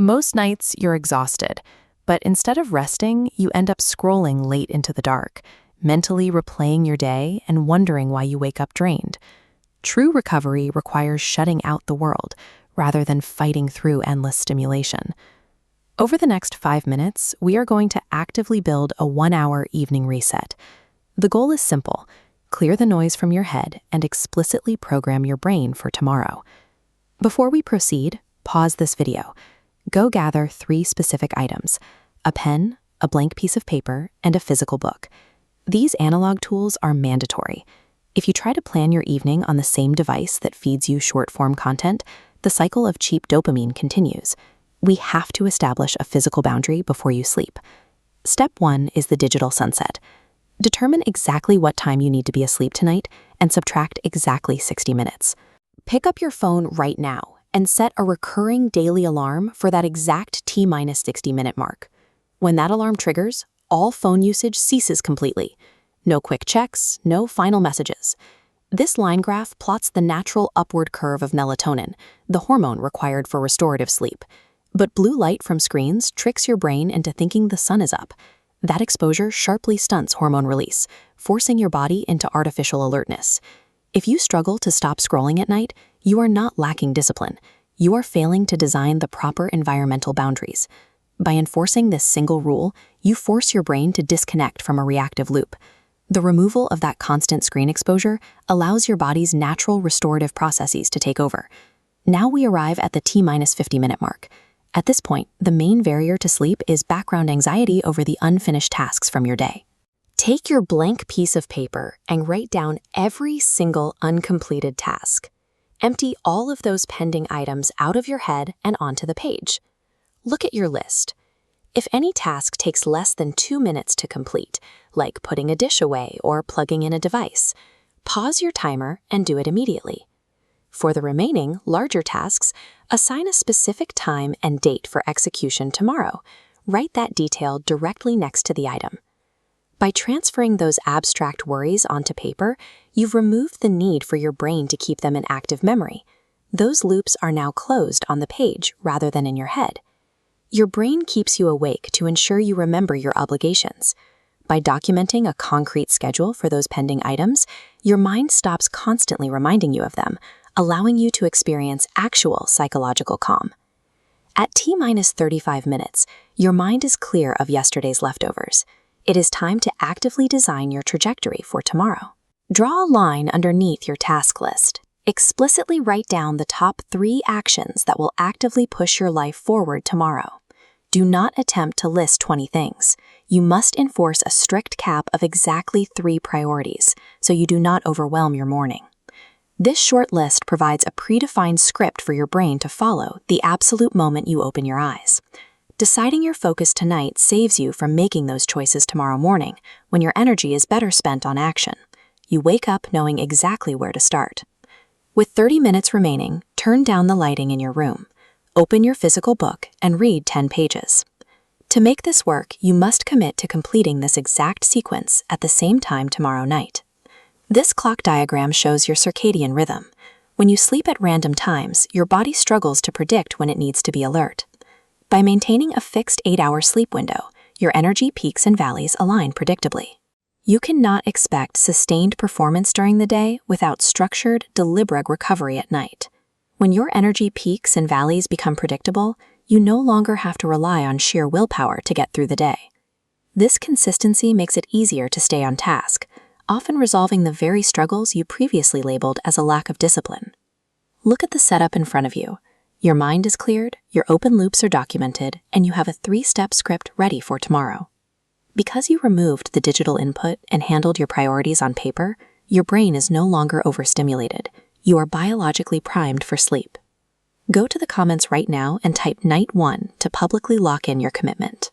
Most nights, you're exhausted, but instead of resting, you end up scrolling late into the dark, mentally replaying your day and wondering why you wake up drained. True recovery requires shutting out the world rather than fighting through endless stimulation. Over the next 5 minutes, we are going to actively build a 1-hour evening reset. The goal is simple: clear the noise from your head and explicitly program your brain for tomorrow. Before we proceed, pause this video. Go gather 3 specific items: a pen, a blank piece of paper, and a physical book. These analog tools are mandatory. If you try to plan your evening on the same device that feeds you short-form content, the cycle of cheap dopamine continues. We have to establish a physical boundary before you sleep. Step 1 is the digital sunset. Determine exactly what time you need to be asleep tonight and subtract exactly 60 minutes. Pick up your phone right now and set a recurring daily alarm for that exact T-minus 60-minute mark. When that alarm triggers, all phone usage ceases completely. No quick checks, no final messages. This line graph plots the natural upward curve of melatonin, the hormone required for restorative sleep. But blue light from screens tricks your brain into thinking the sun is up. That exposure sharply stunts hormone release, forcing your body into artificial alertness. If you struggle to stop scrolling at night, you are not lacking discipline. You are failing to design the proper environmental boundaries. By enforcing this single rule, you force your brain to disconnect from a reactive loop. The removal of that constant screen exposure allows your body's natural restorative processes to take over. Now we arrive at the T-minus 50-minute mark. At this point, the main barrier to sleep is background anxiety over the unfinished tasks from your day. Take your blank piece of paper and write down every single uncompleted task. Empty all of those pending items out of your head and onto the page. Look at your list. If any task takes less than 2 minutes to complete, like putting a dish away or plugging in a device, pause your timer and do it immediately. For the remaining, larger tasks, assign a specific time and date for execution tomorrow. Write that detail directly next to the item. By transferring those abstract worries onto paper, you've removed the need for your brain to keep them in active memory. Those loops are now closed on the page rather than in your head. Your brain keeps you awake to ensure you remember your obligations. By documenting a concrete schedule for those pending items, your mind stops constantly reminding you of them, allowing you to experience actual psychological calm. At T-minus 35 minutes, your mind is clear of yesterday's leftovers. It is time to actively design your trajectory for tomorrow. Draw a line underneath your task list. Explicitly write down the top 3 actions that will actively push your life forward tomorrow. Do not attempt to list 20 things. You must enforce a strict cap of exactly 3 priorities, so you do not overwhelm your morning. This short list provides a predefined script for your brain to follow the absolute moment you open your eyes. Deciding your focus tonight saves you from making those choices tomorrow morning, when your energy is better spent on action. You wake up knowing exactly where to start. With 30 minutes remaining, turn down the lighting in your room. Open your physical book and read 10 pages. To make this work, you must commit to completing this exact sequence at the same time tomorrow night. This clock diagram shows your circadian rhythm. When you sleep at random times, your body struggles to predict when it needs to be alert. By maintaining a fixed 8-hour sleep window, your energy peaks and valleys align predictably. You cannot expect sustained performance during the day without structured, deliberate recovery at night. When your energy peaks and valleys become predictable, you no longer have to rely on sheer willpower to get through the day. This consistency makes it easier to stay on task, often resolving the very struggles you previously labeled as a lack of discipline. Look at the setup in front of you. Your mind is cleared, your open loops are documented, and you have a 3-step script ready for tomorrow. Because you removed the digital input and handled your priorities on paper, your brain is no longer overstimulated. You are biologically primed for sleep. Go to the comments right now and type Night 1 to publicly lock in your commitment.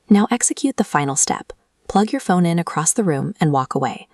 Now execute the final step. Plug your phone in across the room and walk away.